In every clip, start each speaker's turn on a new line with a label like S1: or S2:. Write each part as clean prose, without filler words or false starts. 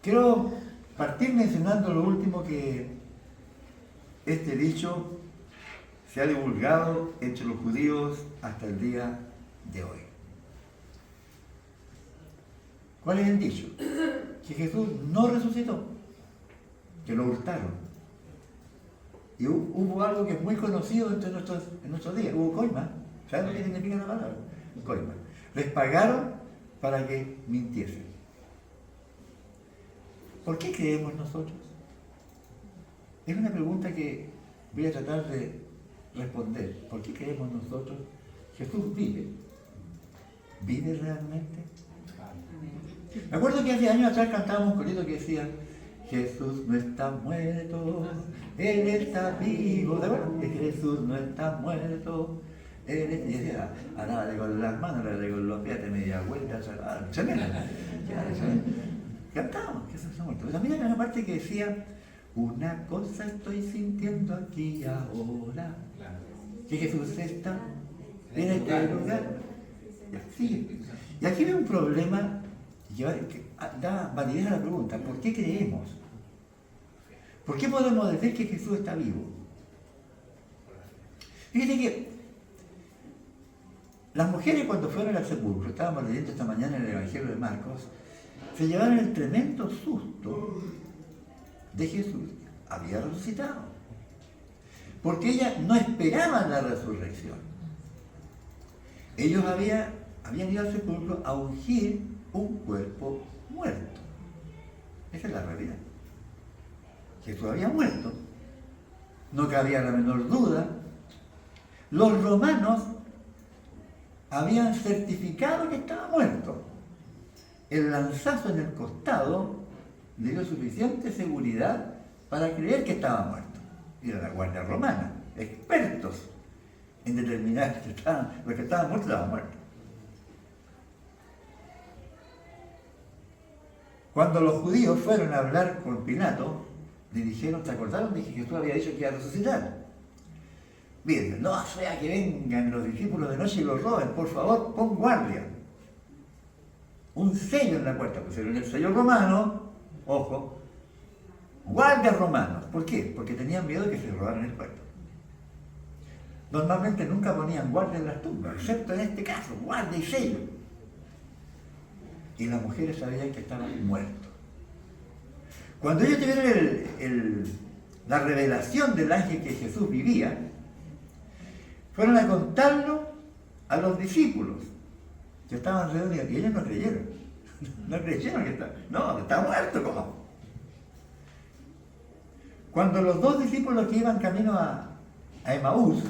S1: Quiero partir mencionando lo último, que este dicho se ha divulgado entre los judíos hasta el día de hoy. ¿Cuál es el dicho? Que Jesús no resucitó, que lo hurtaron. Y hubo algo que es muy conocido en nuestros días, hubo coima. ¿Saben lo que significa la palabra? Coima. Les pagaron para que mintiesen. ¿Por qué creemos nosotros? Es una pregunta que voy a tratar de responder. ¿Por qué creemos nosotros? Jesús vive. ¿Vive realmente? Me acuerdo que hace años atrás cantábamos un corito que decía: Jesús no está muerto, Él está vivo. ¿De acuerdo? Jesús no está muerto, Él está... Y decía, andaba con las manos, con los pies de media vuelta, tremenda. Cantábamos, Jesús está muerto. Pero también hay una parte que decía: una cosa estoy sintiendo aquí y ahora, que Jesús está en este lugar. Y aquí hay un problema que da validez a la pregunta: ¿por qué creemos? ¿Por qué podemos decir que Jesús está vivo? Fíjate que las mujeres, cuando fueron al sepulcro, estábamos leyendo esta mañana en el Evangelio de Marcos, se llevaron el tremendo susto de Jesús había resucitado, porque ellas no esperaban la resurrección. Ellos habían ido al sepulcro a ungir un cuerpo muerto. Esa es la realidad. Jesús había muerto, no cabía la menor duda. Los romanos habían certificado que estaba muerto. El lanzazo en el costado le dio suficiente seguridad para creer que estaba muerto. Y era la guardia romana, expertos en determinar que los que estaban muertos estaban muertos. Cuando los judíos fueron a hablar con Pilato, le dijeron: ¿te acordaron de que Jesús había dicho que iba a resucitar? Miren, no sea que vengan los discípulos de noche y los roben, por favor, pon guardia. Un sello en la puerta, pusieron el sello romano, ojo, guardias romanos. ¿Por qué? Porque tenían miedo de que se robaran el cuerpo. Normalmente nunca ponían guardia en las tumbas, excepto en este caso, guardia y sello. Y las mujeres sabían que estaban muertos. Cuando ellos tuvieron la revelación del ángel que Jesús vivía, fueron a contarlo a los discípulos que estaban reunidos, y ellos no creyeron. No creyeron que está muerto, ¿cómo? Cuando los dos discípulos que iban camino a Emaús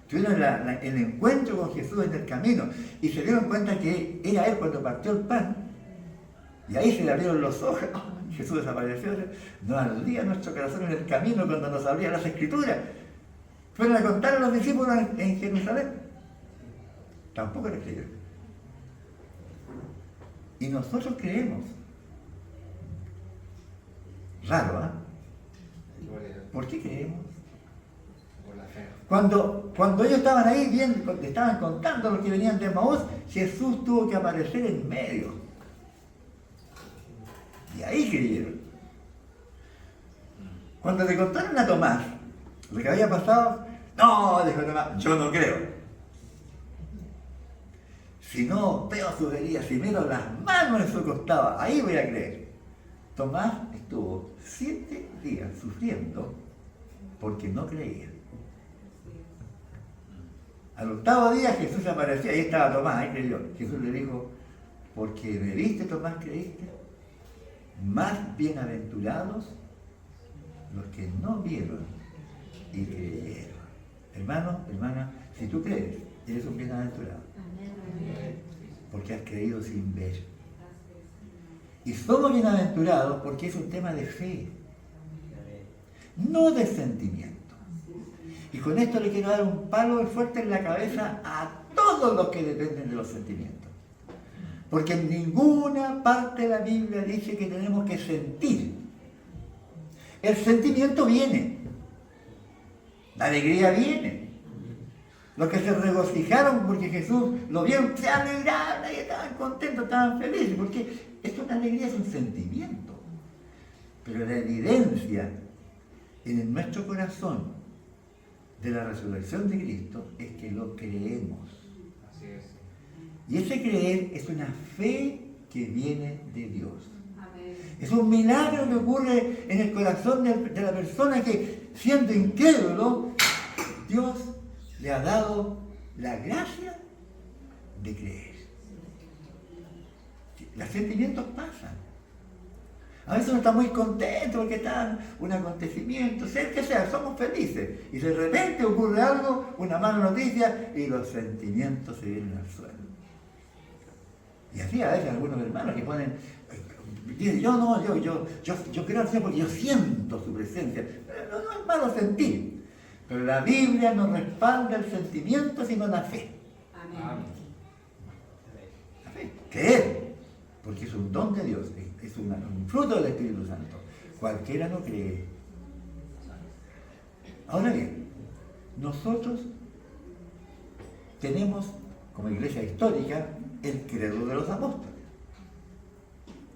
S1: tuvieron el encuentro con Jesús en el camino y se dieron cuenta que era Él cuando partió el pan, y ahí se le abrieron los ojos, Jesús desapareció, nos ardía nuestro corazón en el camino cuando nos abría las Escrituras. Fueron a contar a los discípulos en Jerusalén. Tampoco les creyeron. Y nosotros creemos. Raro, ¿ah? ¿Por qué creemos?
S2: Por la fe.
S1: Cuando ellos estaban ahí viendo, estaban contando los que venían de Emaús, Jesús tuvo que aparecer en medio. Y ahí creyeron. Cuando le contaron a Tomás lo que había pasado, no, dijo Tomás, yo no creo. Si no veo sus heridas, si miro las manos en su costado, ahí voy a creer. Tomás estuvo 7 días sufriendo porque no creía. Al 8º día Jesús apareció, ahí estaba Tomás, ahí creyó. Jesús le dijo: porque me viste, Tomás, creíste. Más bienaventurados los que no vieron y creyeron. Hermano, hermana, si tú crees, eres un bienaventurado. Porque has creído sin ver. Y somos bienaventurados porque es un tema de fe, no de sentimiento. Y con esto le quiero dar un palo fuerte en la cabeza a todos los que dependen de los sentimientos. Porque en ninguna parte de la Biblia dice que tenemos que sentir. El sentimiento viene. La alegría viene. Los que se regocijaron porque Jesús lo vieron, se alegraron y estaban contentos, estaban felices. Porque es una alegría, es un sentimiento. Pero la evidencia en nuestro corazón de la resurrección de Cristo es que lo creemos.
S2: Así es.
S1: Y ese creer es una fe que viene de Dios.
S3: Amén.
S1: Es un milagro que ocurre en el corazón de la persona que, siendo incrédulo, Dios le ha dado la gracia de creer. Los sentimientos pasan. A veces uno está muy contento porque está un acontecimiento, sea el que sea, somos felices. Y de repente ocurre algo, una mala noticia, y los sentimientos se vienen al suelo. Y así a veces algunos hermanos que ponen, dicen, yo creo al Señor porque yo siento su presencia. Pero no es malo sentir. Pero la Biblia no respalda el sentimiento, sino la fe.
S3: Amén.
S1: La fe, creer, porque es un don de Dios, es un fruto del Espíritu Santo. Cualquiera no cree. Ahora bien, nosotros tenemos, como iglesia histórica, el credo de los apóstoles.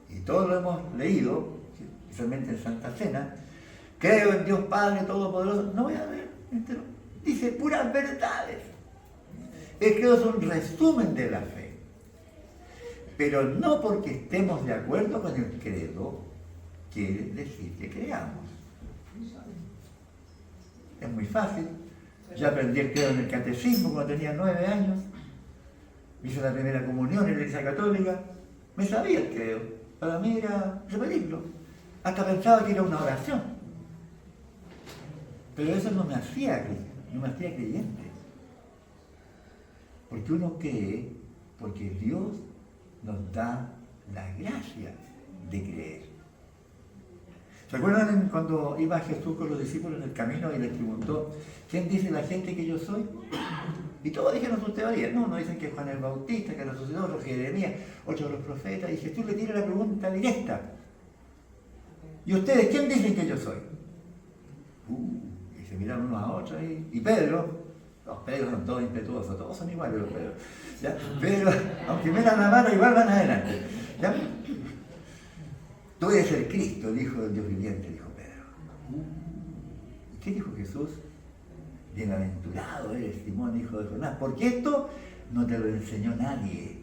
S1: Y todos lo hemos leído, especialmente en Santa Cena. Creo en Dios Padre Todopoderoso. No voy a ver entero. Dice puras verdades. El credo es un resumen de la fe. Pero no porque estemos de acuerdo con el credo, quiere decir que creamos. Es muy fácil. Yo aprendí el credo en el catecismo cuando tenía 9 años. Hice la primera comunión en la Iglesia Católica. Me sabía el credo. Para mí era repetirlo. Hasta pensaba que era una oración. Pero eso no me hacía creyente. Porque uno cree porque Dios nos da la gracia de creer. ¿Se acuerdan cuando iba Jesús con los discípulos en el camino y les preguntó, ¿quién dice la gente que yo soy? Y todos dijeron sus teorías. No, uno dicen que es Juan el Bautista, que resucitó, otros que Jeremías, otros los profetas. Y Jesús le tira la pregunta directa. ¿Y ustedes quién dicen que yo soy? Y se miran unos a otros. Y Pedro, los Pedros son todos impetuosos, todos son iguales los Pedros. ¿Ya? Pero, aunque metan la mano, igual van adelante. ¿Ya? Tú eres el Cristo, el Hijo del Dios viviente, dijo Pedro. ¿Y qué dijo Jesús? Bienaventurado eres, Simón, hijo de Jonás, porque esto no te lo enseñó nadie,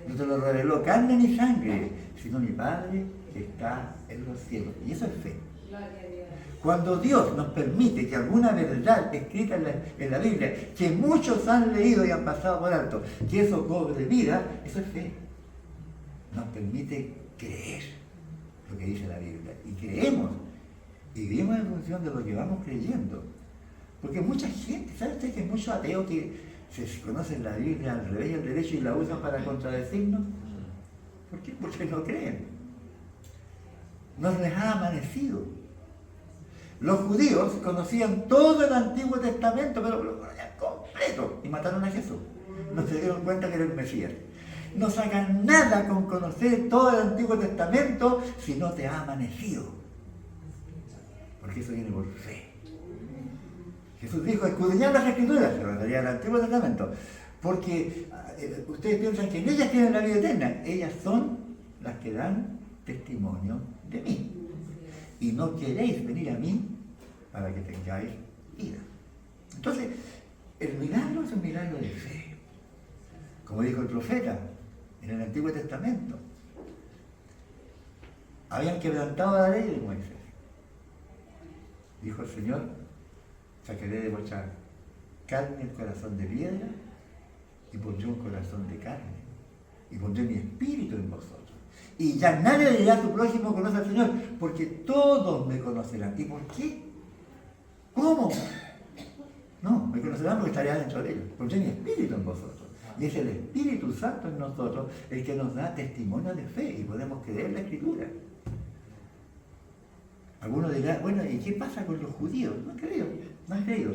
S1: no te lo reveló carne ni sangre, sino mi Padre que está en los cielos. Y eso es fe. Cuando Dios nos permite que alguna verdad escrita en la Biblia, que muchos han leído y han pasado por alto, que eso cobre vida, eso es fe. Nos permite creer lo que dice la Biblia. Y creemos. Y vivimos en función de lo que vamos creyendo. Porque mucha gente, ¿sabe usted que hay muchos ateos que se conocen la Biblia al revés y al derecho y la usan para contradecirnos? ¿Por qué? Porque no creen. No les ha amanecido. Los judíos conocían todo el Antiguo Testamento, pero lo conocían completo y mataron a Jesús. No se dieron cuenta que era el Mesías. No sacan nada con conocer todo el Antiguo Testamento si no te ha amanecido. Porque eso viene por fe. Jesús dijo, escudriñad las Escrituras, se refería al Antiguo Testamento, porque ustedes piensan que en ellas tienen la vida eterna. Ellas son las que dan testimonio de mí. Y no queréis venir a mí para que tengáis vida. Entonces, el milagro es un milagro de fe. Como dijo el profeta en el Antiguo Testamento. Habían quebrantado la ley de Moisés. Dijo el Señor, sacaré de vuestra carne el corazón de piedra y pondré un corazón de carne. Y pondré mi espíritu en vosotros. Y ya nadie dirá a su prójimo conoce al Señor, porque todos me conocerán. ¿Y por qué? ¿Cómo? No, me conocerán porque estaré dentro de ellos. Pondré mi espíritu en vosotros. Y es el Espíritu Santo en nosotros el que nos da testimonio de fe y podemos creer la Escritura. Algunos dirán, bueno, ¿y qué pasa con los judíos? No han creído.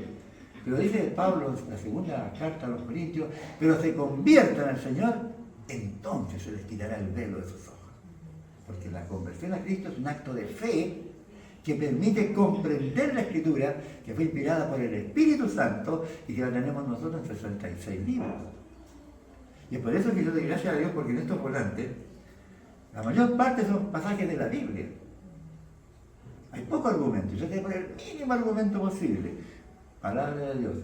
S1: Pero dice Pablo en la segunda carta a los Corintios, pero se conviertan al Señor, entonces se les quitará el velo de sus ojos. Porque la conversión a Cristo es un acto de fe que permite comprender la Escritura, que fue inspirada por el Espíritu Santo y que la tenemos nosotros en 66 libros. Y es por eso que yo doy gracias a Dios, porque en estos volantes, la mayor parte son pasajes de la Biblia. Hay poco argumento. Yo te voy a poner el mínimo argumento posible. Palabra de Dios.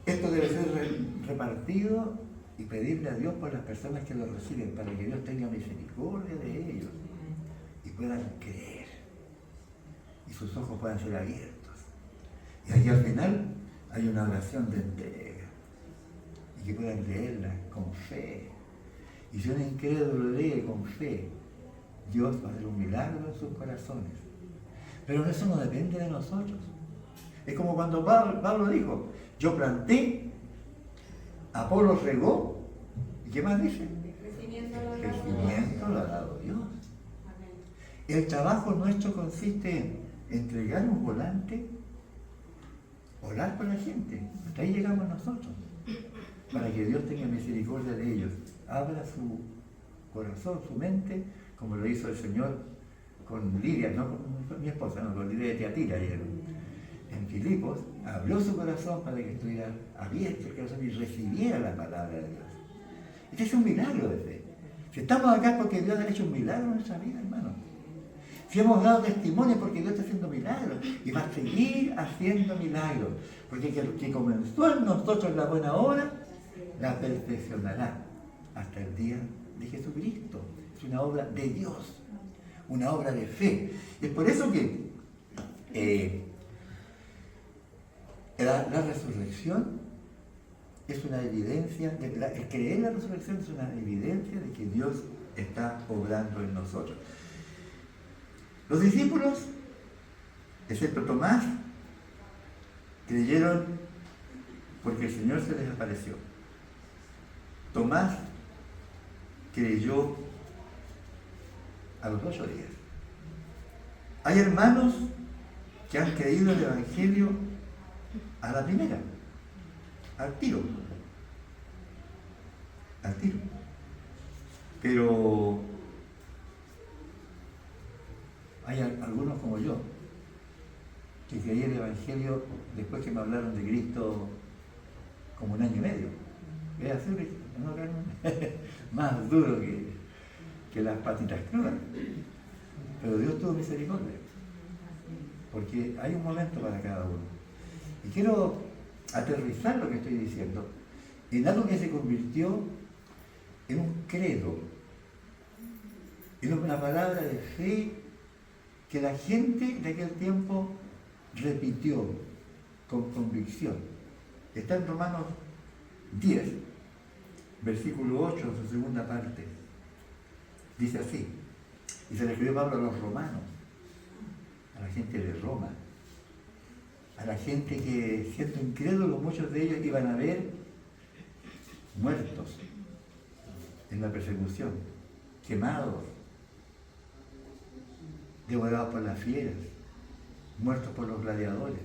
S1: Esto debe ser repartido y pedirle a Dios por las personas que lo reciben, para que Dios tenga misericordia de ellos y puedan creer. Y sus ojos puedan ser abiertos. Y aquí al final hay una oración de entrega. Y que puedan leerla con fe. Y si un incrédulo lee con fe, Dios va a hacer un milagro en sus corazones. Pero eso no depende de nosotros. Es como cuando Pablo dijo, yo planté, Apolo regó, ¿y qué más dice? El crecimiento lo ha dado Dios. El trabajo nuestro consiste en entregar un volante, orar por la gente. Hasta ahí llegamos nosotros, para que Dios tenga misericordia de ellos. Abra su corazón, su mente, como lo hizo el Señor con Lidia, no con mi esposa, no, con Lidia de Tiatira ayer. En Filipos, abrió su corazón para que estuviera abierto el corazón y recibiera la palabra de Dios. Este es un milagro de fe. Si estamos acá porque Dios ha hecho un milagro en nuestra vida, hermano. Si hemos dado testimonio porque Dios está haciendo milagros y va a seguir haciendo milagros. Porque el que comenzó en nosotros la buena obra, la perfeccionará hasta el día de Jesucristo. Es una obra de Dios, una obra de fe. Es por eso que la resurrección es una evidencia, el creer en la resurrección es una evidencia de que Dios está obrando en nosotros. Los discípulos, excepto Tomás, creyeron porque el Señor se les apareció. Tomás creyó a los 8 días. Hay hermanos que han creído el Evangelio a la primera, al tiro. Pero hay algunos como yo, que creí el Evangelio después que me hablaron de Cristo como 1 año y medio. Es así, ¿no? Más duro que las patitas crudas. Pero Dios tuvo misericordia, porque hay un momento para cada uno. Y quiero aterrizar lo que estoy diciendo en algo que se convirtió en un credo, en una palabra de fe que la gente de aquel tiempo repitió con convicción. Está en Romanos 10, versículo 8, en su segunda parte. Dice así, y se le escribió Pablo a los romanos, a la gente de Roma, a la gente que, siendo incrédulos, muchos de ellos iban a ver muertos en la persecución, quemados, devorados por las fieras, muertos por los gladiadores.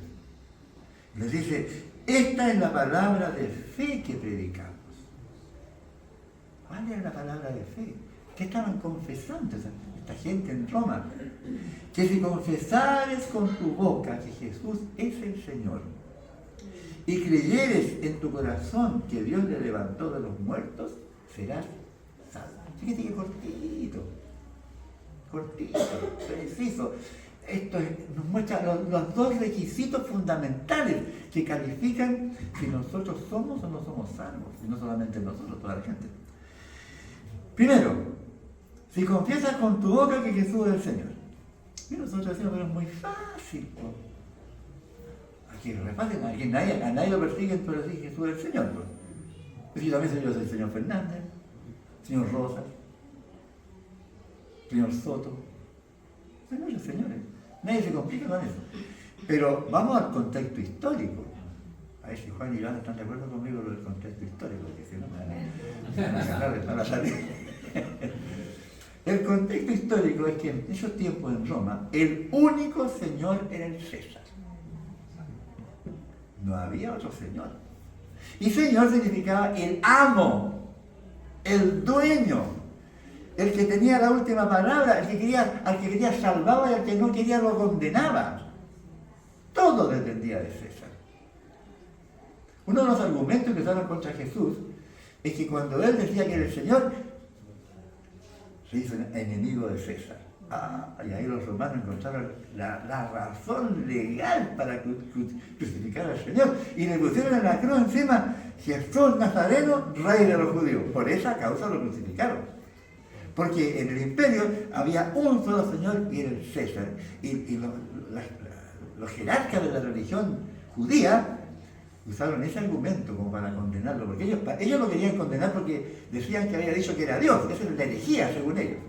S1: Les dice, esta es la palabra de fe que predicamos. ¿Cuál era la palabra de fe? ¿Qué estaban confesando esta gente en Roma? Que si confesares con tu boca que Jesús es el Señor y creyeres en tu corazón que Dios le levantó de los muertos, serás salvo. Fíjate que cortito, preciso. Esto nos muestra los 2 requisitos fundamentales que califican si nosotros somos o no somos salvos, y no solamente nosotros, toda la gente. Primero, si confiesas con tu boca que Jesús es el Señor. Y nosotros decimos, pero es muy fácil. Aquí no es fácil, a nadie lo persiguen, pero sí Jesús es el Señor. Pues yo también soy el señor Fernández, señor Rosas, señor Soto. Señores, nadie se complica con eso. Pero vamos al contexto histórico. A ver si Juan y Iván están de acuerdo conmigo con el contexto histórico, porque si no me van a ganar para salir. El contexto histórico es que en esos tiempos en Roma, el único señor era el César. No había otro señor. Y señor significaba el amo, el dueño, el que tenía la última palabra, al que quería salvaba y al que no quería lo condenaba. Todo dependía de César. Uno de los argumentos que usaron contra Jesús es que cuando él decía que era el Señor, se hizo enemigo de César. Y ahí los romanos encontraron la razón legal para crucificar al Señor. Y le pusieron en la cruz encima, Jesús Nazareno, rey de los judíos. Por esa causa lo crucificaron. Porque en el imperio había un solo Señor y era el César. Y los jerarcas de la religión judía usaron ese argumento como para condenarlo. Porque ellos lo querían condenar porque decían que había dicho que era Dios. Esa era la herejía, según ellos.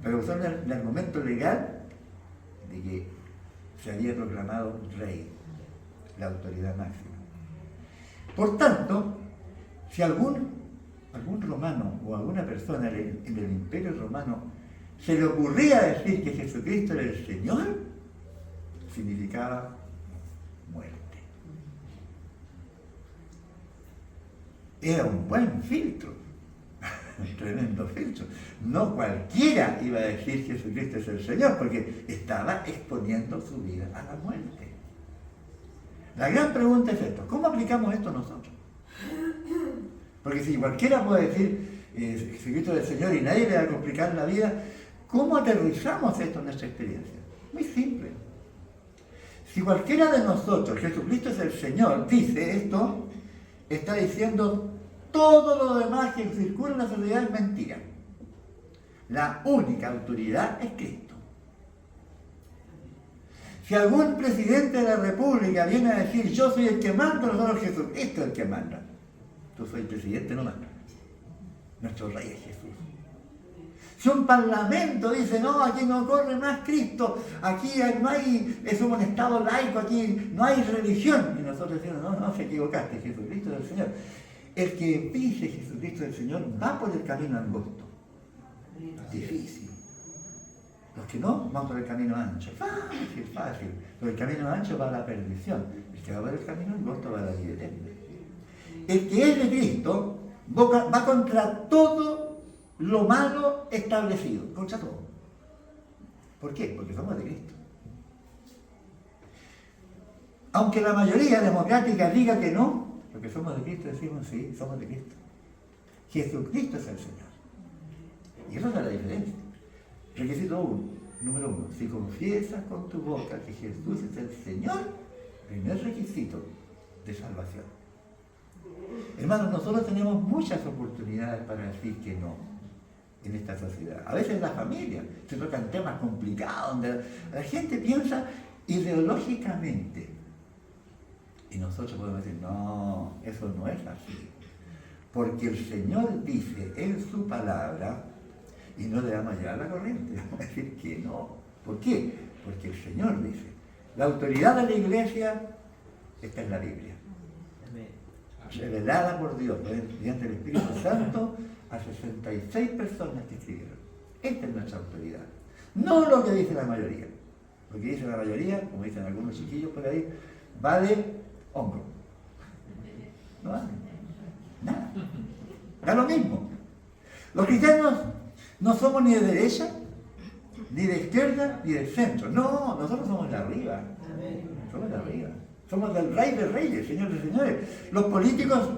S1: Pero usaron el argumento legal de que se había proclamado rey, la autoridad máxima. Por tanto, si algún romano o alguna persona en el imperio romano se le ocurría decir que Jesucristo era el Señor, significaba muerte. Era un buen filtro. Un tremendo filtro. No cualquiera iba a decir que Jesucristo es el Señor, porque estaba exponiendo su vida a la muerte. La gran pregunta es esto: ¿cómo aplicamos esto nosotros? Porque si cualquiera puede decir Jesucristo es el Señor y nadie le va a complicar la vida, ¿cómo aterrizamos esto en nuestra experiencia? Muy simple. Si cualquiera de nosotros, Jesucristo es el Señor, dice esto, está diciendo todo lo demás que circula en la sociedad es mentira. La única autoridad es Cristo. Si algún presidente de la República viene a decir yo soy el que manda, nosotros Jesucristo es el que manda. Tú soy el presidente, no manda. Nuestro rey es Jesús. Si un parlamento dice no, aquí no corre más Cristo, aquí no hay, somos un estado laico, aquí no hay religión, y nosotros decimos no, se equivocaste, Jesucristo es el Señor. El que dice Jesucristo del Señor va por el camino angosto. Difícil. Los que no van por el camino ancho. Fácil. Por el camino ancho va a la perdición. El que va por el camino angosto va a la vida eterna. El que es de Cristo va contra todo lo malo establecido. Contra todo. ¿Por qué? Porque somos de Cristo. Aunque la mayoría democrática diga que no, porque somos de Cristo, decimos sí, somos de Cristo. Jesucristo es el Señor. Y eso es la diferencia. Requisito número 1. Si confiesas con tu boca que Jesús es el Señor, primer requisito de salvación. Hermanos, nosotros tenemos muchas oportunidades para decir que no en esta sociedad. A veces en la familia se tocan temas complicados, donde la gente piensa ideológicamente. Y nosotros podemos decir, no, eso no es así. Porque el Señor dice en su palabra, y no le vamos a llevar la corriente, vamos a decir que no. ¿Por qué? Porque el Señor dice. La autoridad de la iglesia está en la Biblia. Revelada por Dios, mediante el Espíritu Santo, a 66 personas que escribieron. Esta es nuestra autoridad. No lo que dice la mayoría. Lo que dice la mayoría, como dicen algunos chiquillos por ahí, vale hombro. No vale. Nada. Da lo mismo. Los cristianos no somos ni de derecha, ni de izquierda, ni del centro. No, nosotros somos de arriba. Somos de arriba. Somos del Rey de Reyes, Señor de Señores. Los políticos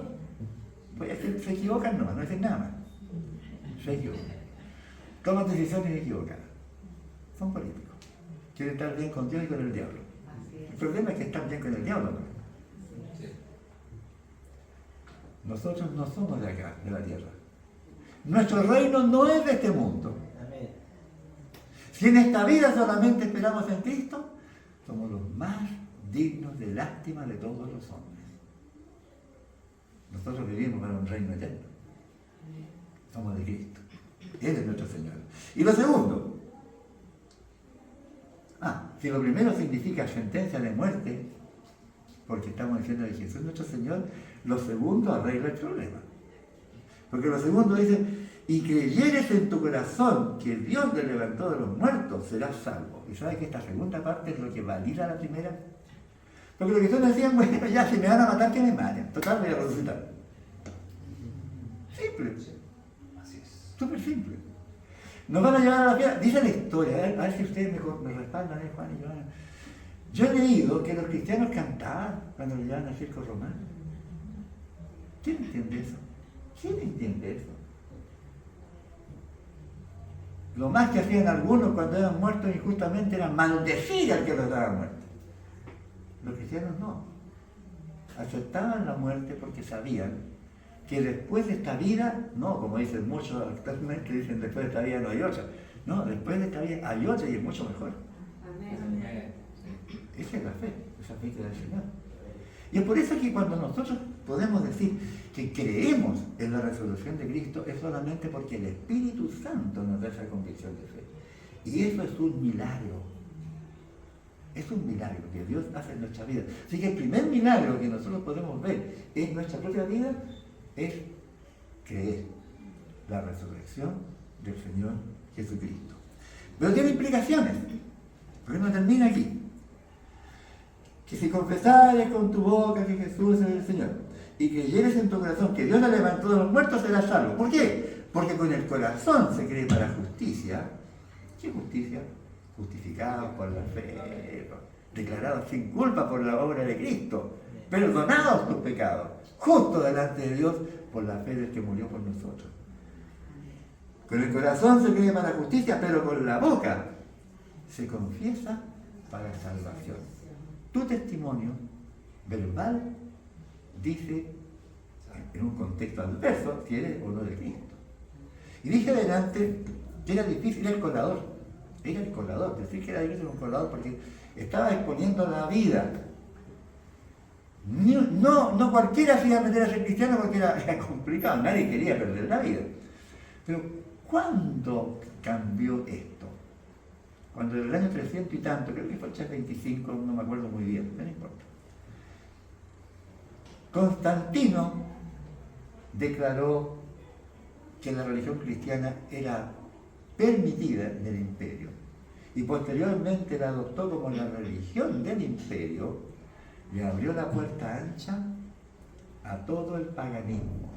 S1: pues, se equivocan, no dicen nada más. Se equivocan. Toman decisiones equivocadas. Son políticos. Quieren estar bien con Dios y con el diablo. El problema es que están bien con el diablo, ¿no? Nosotros no somos de acá, de la tierra. Nuestro reino no es de este mundo. Si en esta vida solamente esperamos en Cristo, somos los más dignos de lástima de todos los hombres. Nosotros vivimos para un reino eterno. Somos de Cristo. Él es nuestro Señor. Y lo segundo, si lo primero significa sentencia de muerte, porque estamos diciendo que Jesús es nuestro Señor, lo segundo arregla el problema. Porque lo segundo dice, y creyeres en tu corazón que Dios te levantó de los muertos, serás salvo. ¿Y sabes que esta segunda parte es lo que valida la primera? Porque los cristianos decían, bueno, ya, si me van a matar, que me maten. Total, voy a resucitar. Simple.
S2: Así es.
S1: Súper simple. Nos van a llevar a la fiesta. Dice la historia, a ver si ustedes me respaldan, Juan y Joana. Yo he leído que los cristianos cantaban cuando le llevaban al circo romano. ¿Quién entiende eso? ¿Quién entiende eso? Lo más que hacían algunos cuando eran muertos injustamente era maldecir al que los daba muerte. Los cristianos no. Aceptaban la muerte porque sabían que después de esta vida, no como dicen muchos actualmente, dicen después de esta vida no hay otra. No, después de esta vida hay otra y es mucho mejor.
S2: Amén.
S1: Esa es la fe, esa fe que da el Señor. Y es por eso que cuando nosotros podemos decir que creemos en la resurrección de Cristo, es solamente porque el Espíritu Santo nos da esa convicción de fe. Y eso es un milagro. Es un milagro que Dios hace en nuestra vida. Así que el primer milagro que nosotros podemos ver en nuestra propia vida es creer la resurrección del Señor Jesucristo. Pero tiene implicaciones, porque no termina aquí. Que si confesares con tu boca que Jesús es el Señor y creyeres en tu corazón que Dios la levantó de los muertos, serás salvo. ¿Por qué? Porque con el corazón se cree para justicia. ¿Qué justicia? Justificados por la fe, declarados sin culpa por la obra de Cristo, perdonados tus pecados, justo delante de Dios por la fe del que murió por nosotros. Con el corazón se cree para justicia, pero con la boca se confiesa para salvación. Tu testimonio verbal dice, en un contexto adverso, si eres o no de Cristo. Y dije adelante que era difícil el colador. Era el colador, decir que era difícil un colador porque estaba exponiendo la vida. No cualquiera se iba a meter a ser cristiano porque era complicado, nadie quería perder la vida. Pero ¿cuándo cambió esto? Cuando en el año 300 y tanto, creo que fue el 325, no me acuerdo muy bien, no importa. Constantino declaró que la religión cristiana era permitida en el imperio y posteriormente la adoptó como la religión del imperio, le abrió la puerta ancha a todo el paganismo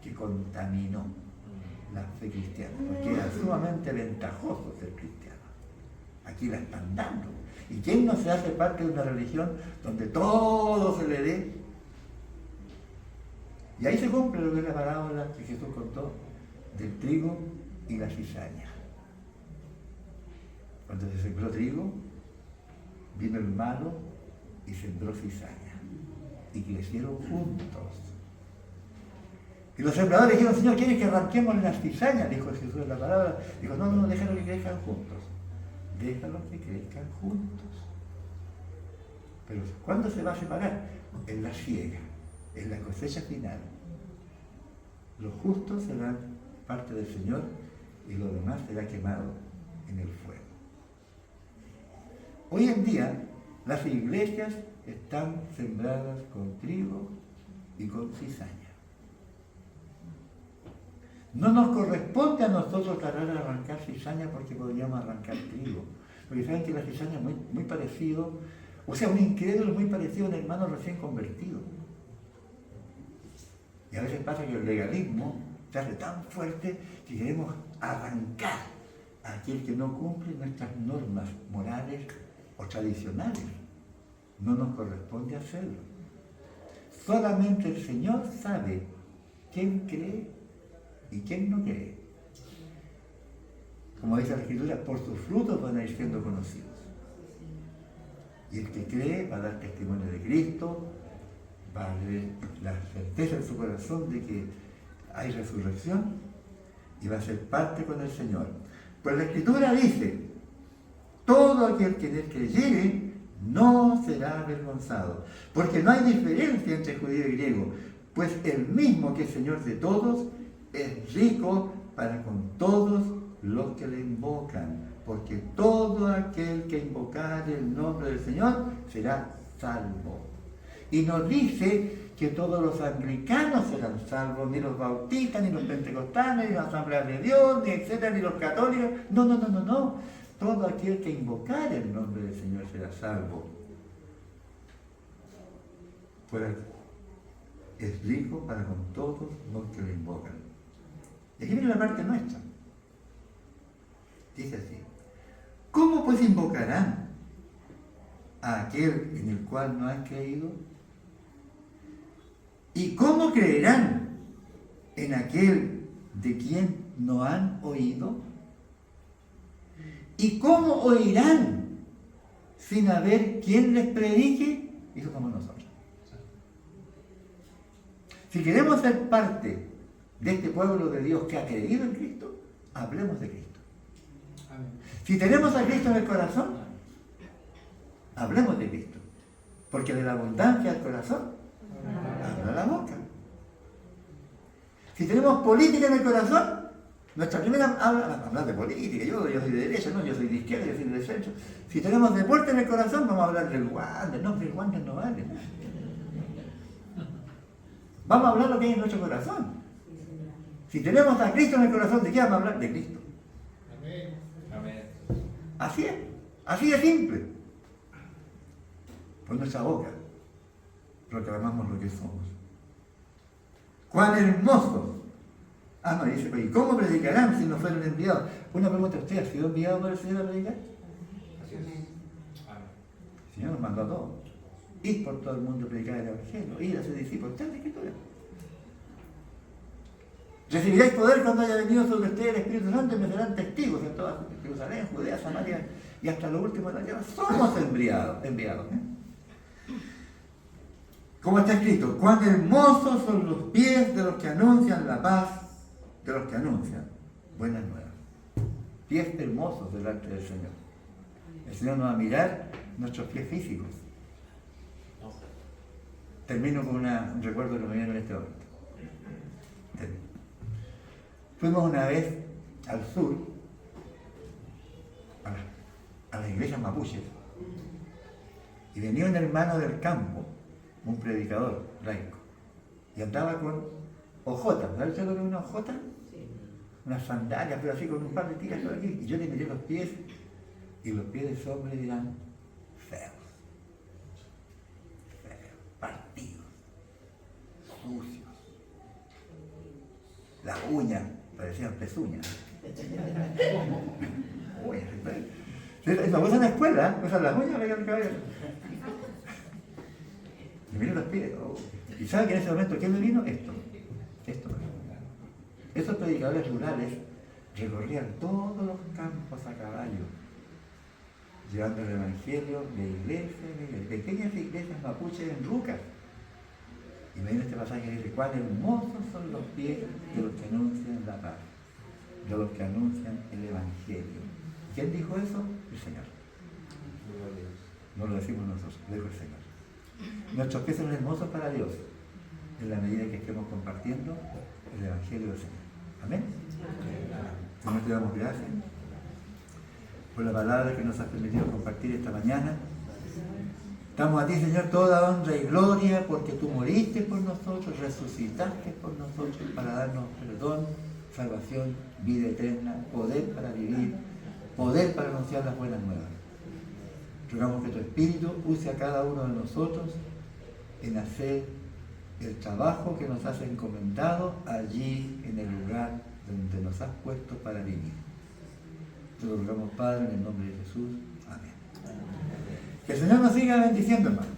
S1: que contaminó la fe cristiana, porque era sumamente ventajoso ser cristiano. Aquí la están dando. ¿Y quién no se hace parte de una religión donde todo se le dé? Y ahí se cumple lo que es la parábola que Jesús contó del trigo y la cizaña. Cuando se sembró trigo, vino el malo y sembró cizaña. Y crecieron juntos. Y los sembradores dijeron, Señor, ¿quieres que arranquemos las cizañas? Dijo Jesús en la palabra. Dijo, no, déjalo que crezcan juntos. Déjalo que crezcan juntos. Pero ¿cuándo se va a separar? En la siega, en la cosecha final. Los justos serán parte del Señor y lo demás será quemado en el fuego. Hoy en día, las iglesias están sembradas con trigo y con cizaña. No nos corresponde a nosotros tratar de arrancar cizaña porque podríamos arrancar trigo. Porque saben que la cizaña es muy parecido, o sea, un incrédulo es muy parecido a un hermano recién convertido. Y a veces pasa que el legalismo se hace tan fuerte que queremos arrancar a aquel que no cumple nuestras normas morales o tradicionales. No nos corresponde hacerlo. Solamente el Señor sabe quién cree y quién no cree. Como dice la Escritura, por sus frutos van a ir siendo conocidos. Y el que cree va a dar testimonio de Cristo, va a tener la certeza en su corazón de que hay resurrección y va a ser parte con el Señor. Pues la Escritura dice, todo aquel que en él creyere no será avergonzado, porque no hay diferencia entre judío y griego, pues el mismo que es Señor de todos es rico para con todos los que le invocan, porque todo aquel que invocare el nombre del Señor será salvo. Y nos dice que todos los anglicanos serán salvos, ni los bautistas, ni los pentecostales, ni las asambleas de Dios, ni etcétera, ni los católicos. No. Todo aquel que invocare el nombre del Señor será salvo. Pues es rico para con todos los que le invocan. Y aquí viene la parte nuestra. Dice así: ¿cómo pues invocarán a aquel en el cual no han creído? ¿Y cómo creerán en aquel de quien no han oído? ¿Y cómo oirán sin haber quien les predique? Eso somos nosotros. Si queremos ser parte de este pueblo de Dios que ha creído en Cristo, hablemos de Cristo.
S2: Amén.
S1: Si tenemos a Cristo en el corazón, hablemos de Cristo. Porque de la abundancia del corazón, habla la boca. Si tenemos política en el corazón, nuestra primera hablar de política, yo soy de derecha, no, yo soy de izquierda, yo soy de centro. Si tenemos deporte en el corazón, vamos a hablar del Wander, no, del Wander no vale. Vamos a hablar lo que hay en nuestro corazón. Si tenemos a Cristo en el corazón, ¿de qué vamos a hablar? De Cristo.
S2: Amén. Amén.
S1: Así es, así de simple. Por nuestra boca proclamamos lo que somos. ¡Cuán hermoso! Ah, no, dice, ¿y cómo predicarán si no fueron enviados? Una pregunta, ¿usted ha sido enviado por el Señor a predicar?
S2: Así es. Amén.
S1: El Señor nos mandó a todos. Ir por todo el mundo a predicar el Evangelio, ir a ser discípulos, está en la Escritura. Recibiréis poder cuando haya venido sobre ustedes el Espíritu Santo y me serán testigos en toda Jerusalén, Judea, Samaria y hasta lo último de la tierra. Somos enviados. Como está escrito, cuán hermosos son los pies de los que anuncian la paz, de los que anuncian buenas nuevas. Pies hermosos delante del Señor. El Señor nos va a mirar nuestros pies físicos. Termino con un recuerdo que me viene en este momento. Fuimos una vez al sur, a las iglesias mapuches, y venía un hermano del campo, un predicador laico, y andaba con ojotas. ¿Sabes usted lo que es una ojota? Sí. Unas sandalias, pero así con un par de tiras por aquí, y yo le miré los pies, y los pies de ese hombre eran feos, partidos, sucios. Las uñas parecían pezuñas. Eso usan en la escuela, usan las uñas para el cabello. Y miré los pies. Oh. ¿Y sabe que en ese momento qué me vino? Esto. Esos predicadores rurales recorrían todos los campos a caballo, llevando el evangelio de iglesias, de pequeñas iglesias mapuches en rucas. Y me viene este pasaje que dice, cuán hermosos son los pies de los que anuncian la paz, de los que anuncian el Evangelio. ¿Quién dijo eso? El Señor. No lo decimos nosotros, lo dijo el Señor. Nuestros pies son hermosos para Dios, en la medida que estemos compartiendo el Evangelio del Señor. Amén. Señor, te damos gracias por la palabra que nos has permitido compartir esta mañana. Damos a ti, Señor, toda honra y gloria porque tú moriste por nosotros, resucitaste por nosotros para darnos perdón, salvación, vida eterna, poder para vivir, poder para anunciar las buenas nuevas. Rogamos que tu Espíritu use a cada uno de nosotros en hacer el trabajo que nos has encomendado allí en el lugar donde nos has puesto para vivir. Te lo rogamos, Padre, en el nombre de Jesús. Amén. Que el Señor nos siga bendiciendo, hermano.